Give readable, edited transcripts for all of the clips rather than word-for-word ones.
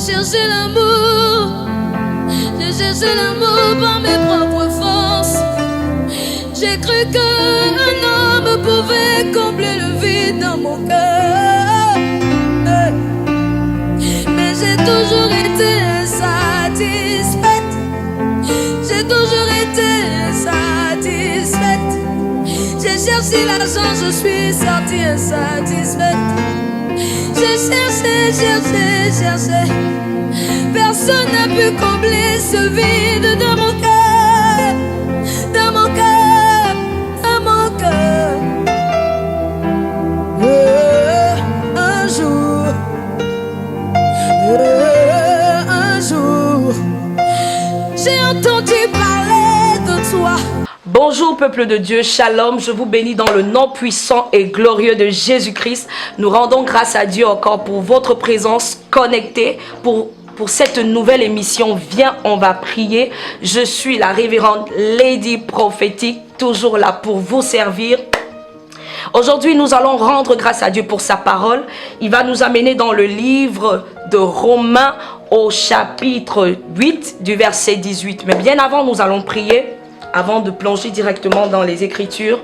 cherché l'amour. J'ai cherché l'amour par mes propres forces. J'ai cru qu'un homme pouvait combler le vide dans mon cœur. Mais j'ai toujours été insatisfaite. J'ai toujours été insatisfaite. J'ai cherché l'argent, je suis sortie insatisfaite. J'ai cherché, cherché, cherché. Personne n'a pu combler ce vide dans mon cœur. Dans mon cœur, dans mon cœur. Un jour, un jour, j'ai entendu parler de toi. Bonjour peuple de Dieu, shalom, je vous bénis dans le nom puissant et glorieux de Jésus-Christ. Nous rendons grâce à Dieu encore pour votre présence connectée, pour cette nouvelle émission. Viens, on va prier. Je suis la révérende Lady Prophétique, toujours là pour vous servir. Aujourd'hui, nous allons rendre grâce à Dieu pour sa parole. Il va nous amener dans le livre de Romains au chapitre 8 du verset 18. Mais bien avant, nous allons prier. Avant de plonger directement dans les Écritures,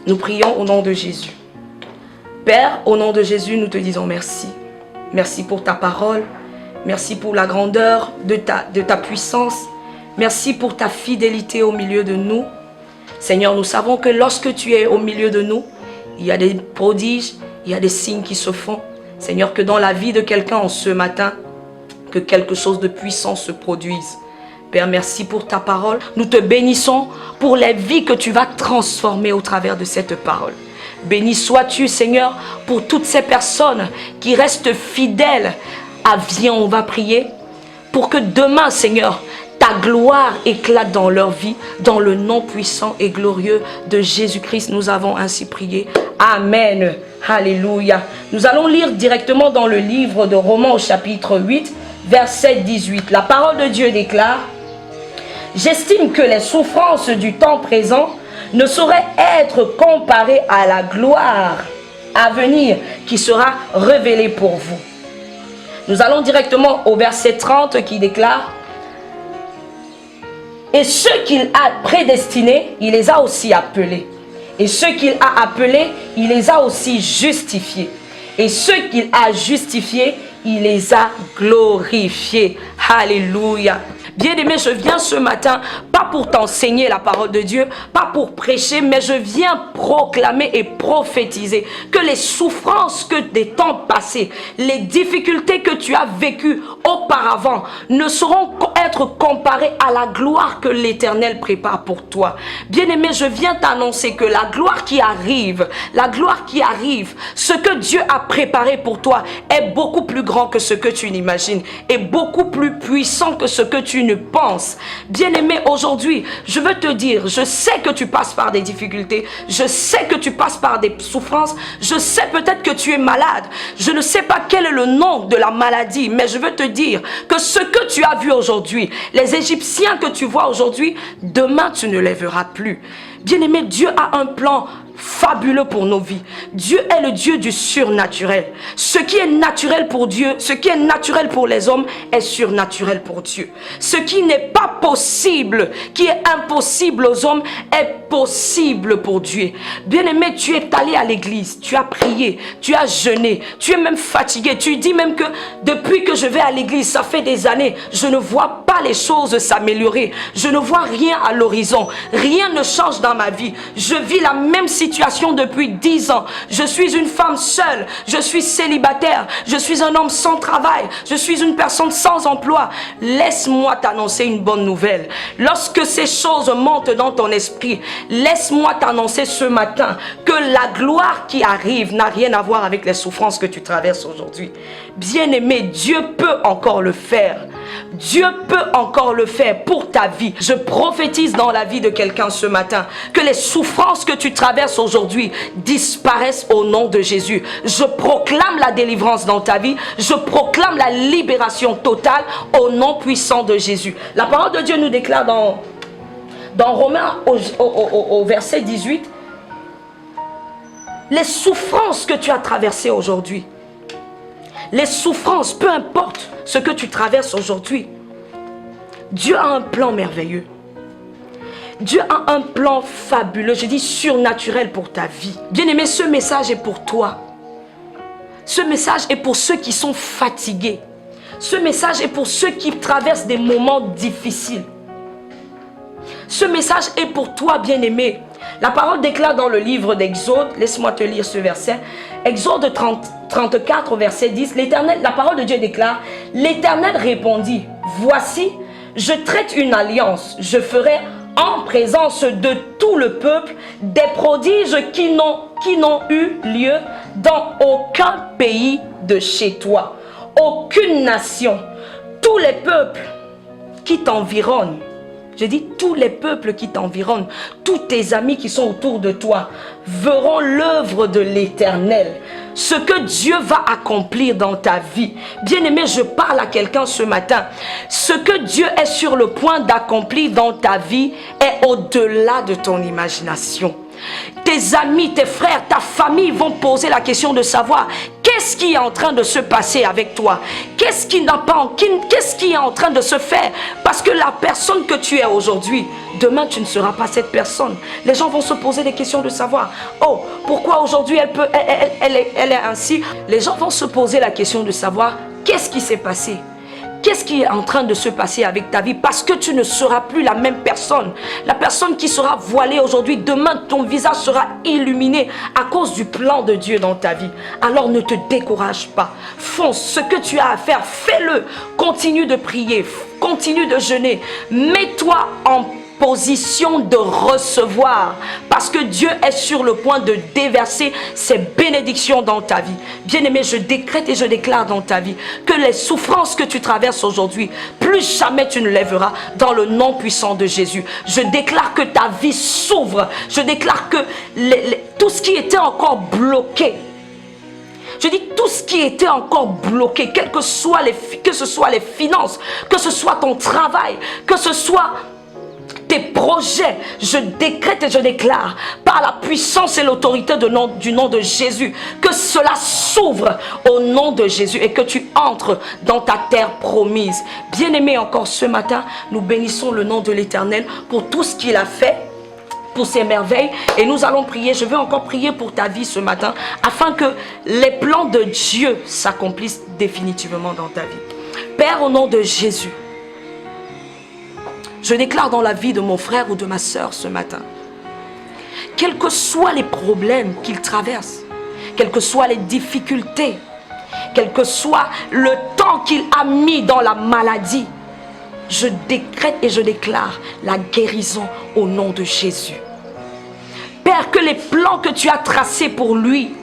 nous prions au nom de Jésus. Père, au nom de Jésus, nous te disons merci. Merci pour ta parole. Merci pour la grandeur de ta puissance. Merci pour ta fidélité au milieu de nous. Seigneur, nous savons que lorsque tu es au milieu de nous, il y a des prodiges, il y a des signes qui se font. Seigneur, que dans la vie de quelqu'un en ce matin, que quelque chose de puissant se produise. Père, merci pour ta parole. Nous te bénissons pour les vies que tu vas transformer au travers de cette parole. Béni sois-tu, Seigneur, pour toutes ces personnes qui restent fidèles à Viens, on va prier. Pour que demain, Seigneur, ta gloire éclate dans leur vie. Dans le nom puissant et glorieux de Jésus-Christ, nous avons ainsi prié. Amen. Alléluia. Nous allons lire directement dans le livre de Romains au chapitre 8, verset 18. La parole de Dieu déclare: j'estime que les souffrances du temps présent ne sauraient être comparées à la gloire à venir qui sera révélée pour vous. Nous allons directement au verset 30 qui déclare: et ceux qu'il a prédestinés, il les a aussi appelés. Et ceux qu'il a appelés, il les a aussi justifiés. Et ceux qu'il a justifiés, il les a glorifiés. Alléluia. Bien-aimé, je viens ce matin, pas pour t'enseigner la parole de Dieu, pas pour prêcher, mais je viens proclamer et prophétiser que les souffrances que des temps passés, les difficultés que tu as vécues auparavant ne sauront être comparées à la gloire que l'Éternel prépare pour toi. Bien-aimé, je viens t'annoncer que la gloire qui arrive, ce que Dieu a préparé pour toi est beaucoup plus grand que ce que tu n'imagines, et beaucoup plus puissant que ce que tu ne penses. Bien-aimé, aujourd'hui, je veux te dire, je sais que tu passes par des difficultés, je sais que tu passes par des souffrances, je sais peut-être que tu es malade, je ne sais pas quel est le nom de la maladie, mais je veux te dire que ce que tu as vu aujourd'hui, les Égyptiens que tu vois aujourd'hui, demain tu ne les verras plus. Bien-aimé, Dieu a un plan fabuleux pour nos vies. Dieu est le Dieu du surnaturel. Ce qui est naturel pour Dieu, ce qui est naturel pour les hommes est surnaturel pour Dieu. Ce qui n'est pas possible, qui est impossible aux hommes, est possible pour Dieu. Bien-aimé, tu es allé à l'église, tu as prié, tu as jeûné, tu es même fatigué. Tu dis même que depuis que je vais à l'église, ça fait des années, je ne vois pas les choses s'améliorer. Je ne vois rien à l'horizon. Rien ne change dans ma vie. Je vis la même situation depuis 10 ans. Je suis une femme seule. Je suis célibataire. Je suis un homme sans travail. Je suis une personne sans emploi. Laisse-moi t'annoncer une bonne nouvelle. Lorsque ces choses montent dans ton esprit, laisse-moi t'annoncer ce matin que la gloire qui arrive n'a rien à voir avec les souffrances que tu traverses aujourd'hui. Bien-aimé, Dieu peut encore le faire. Dieu peut encore le faire pour ta vie. Je prophétise dans la vie de quelqu'un ce matin que les souffrances que tu traverses aujourd'hui disparaissent au nom de Jésus. Je proclame la délivrance dans ta vie. Je proclame la libération totale au nom puissant de Jésus. La parole de Dieu nous déclare dans Romains au verset 18, les souffrances que tu as traversées aujourd'hui, les souffrances, peu importe ce que tu traverses aujourd'hui, Dieu a un plan merveilleux. Dieu a un plan fabuleux, je dis surnaturel pour ta vie. Bien-aimé, ce message est pour toi. Ce message est pour ceux qui sont fatigués. Ce message est pour ceux qui traversent des moments difficiles. Ce message est pour toi, bien-aimé. La parole déclare dans le livre d'Exode, laisse-moi te lire ce verset. Exode 34, verset 10, la parole de Dieu déclare, l'Éternel répondit, voici, je traite une alliance, je ferai en présence de tout le peuple des prodiges qui n'ont eu lieu dans aucun pays de chez toi, aucune nation, tous les peuples qui t'environnent. Je dis tous les peuples qui t'environnent, tous tes amis qui sont autour de toi verront l'œuvre de l'Éternel, ce que Dieu va accomplir dans ta vie. Bien-aimé, je parle à quelqu'un ce matin. Ce que Dieu est sur le point d'accomplir dans ta vie est au-delà de ton imagination. Tes amis, tes frères, ta famille vont poser la question de savoir qu'est-ce qui est en train de se passer avec toi? Qu'est-ce qui est en train de se faire? Parce que la personne que tu es aujourd'hui, demain tu ne seras pas cette personne. Les gens vont se poser des questions de savoir, oh, pourquoi aujourd'hui elle est ainsi? Les gens vont se poser la question de savoir qu'est-ce qui s'est passé? Qu'est-ce qui est en train de se passer avec ta vie? Parce que tu ne seras plus la même personne. La personne qui sera voilée aujourd'hui, demain ton visage sera illuminé à cause du plan de Dieu dans ta vie. Alors ne te décourage pas. Fonce, ce que tu as à faire, fais-le. Continue de prier, continue de jeûner. Mets-toi en position de recevoir, parce que Dieu est sur le point de déverser ses bénédictions dans ta vie. Bien-aimé, je décrète et je déclare dans ta vie que les souffrances que tu traverses aujourd'hui, plus jamais tu ne lèveras dans le nom puissant de Jésus. Je déclare que ta vie s'ouvre. Je déclare que tout ce qui était encore bloqué, je dis tout ce qui était encore bloqué, que ce soit les finances, que ce soit ton travail, que ce soit tes projets, je décrète et je déclare par la puissance et l'autorité du nom de Jésus que cela s'ouvre au nom de Jésus et que tu entres dans ta terre promise. Bien-aimé, encore ce matin, nous bénissons le nom de l'Éternel pour tout ce qu'il a fait, pour ses merveilles, et nous allons prier. Je veux encore prier pour ta vie ce matin afin que les plans de Dieu s'accomplissent définitivement dans ta vie. Père, au nom de Jésus, je déclare dans la vie de mon frère ou de ma soeur ce matin, quels que soient les problèmes qu'il traverse, quelles que soient les difficultés, quel que soit le temps qu'il a mis dans la maladie, je décrète et je déclare la guérison au nom de Jésus. Père, que les plans que tu as tracés pour lui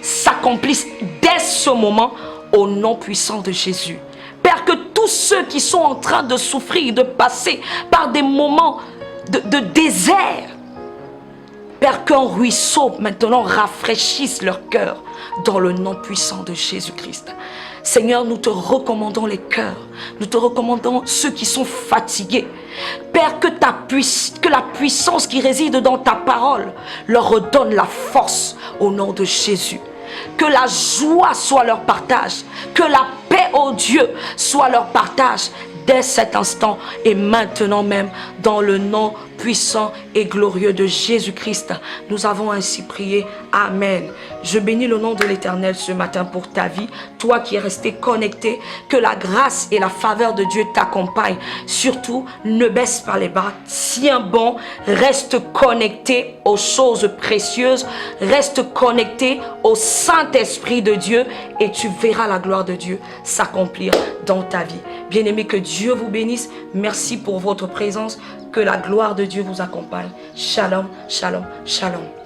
s'accomplissent dès ce moment au nom puissant de Jésus. Père, que tous ceux qui sont en train de souffrir, de passer par des moments de désert, Père, qu'un ruisseau maintenant rafraîchisse leur cœur dans le nom puissant de Jésus-Christ. Seigneur, nous te recommandons les cœurs, nous te recommandons ceux qui sont fatigués. Père, que la puissance qui réside dans ta parole leur redonne la force au nom de Jésus. Que la joie soit leur partage, que la paix, ô Dieu, soit leur partage dès cet instant et maintenant même, dans le nom puissant et glorieux de Jésus-Christ. Nous avons ainsi prié. Amen. Je bénis le nom de l'Éternel ce matin pour ta vie. Toi qui es resté connecté, que la grâce et la faveur de Dieu t'accompagnent. Surtout, ne baisse pas les bras. Tiens bon, reste connecté aux choses précieuses. Reste connecté au Saint-Esprit de Dieu et tu verras la gloire de Dieu s'accomplir dans ta vie. Bien-aimés, que Dieu vous bénisse. Merci pour votre présence. Que la gloire de Dieu vous accompagne. Shalom, shalom, shalom.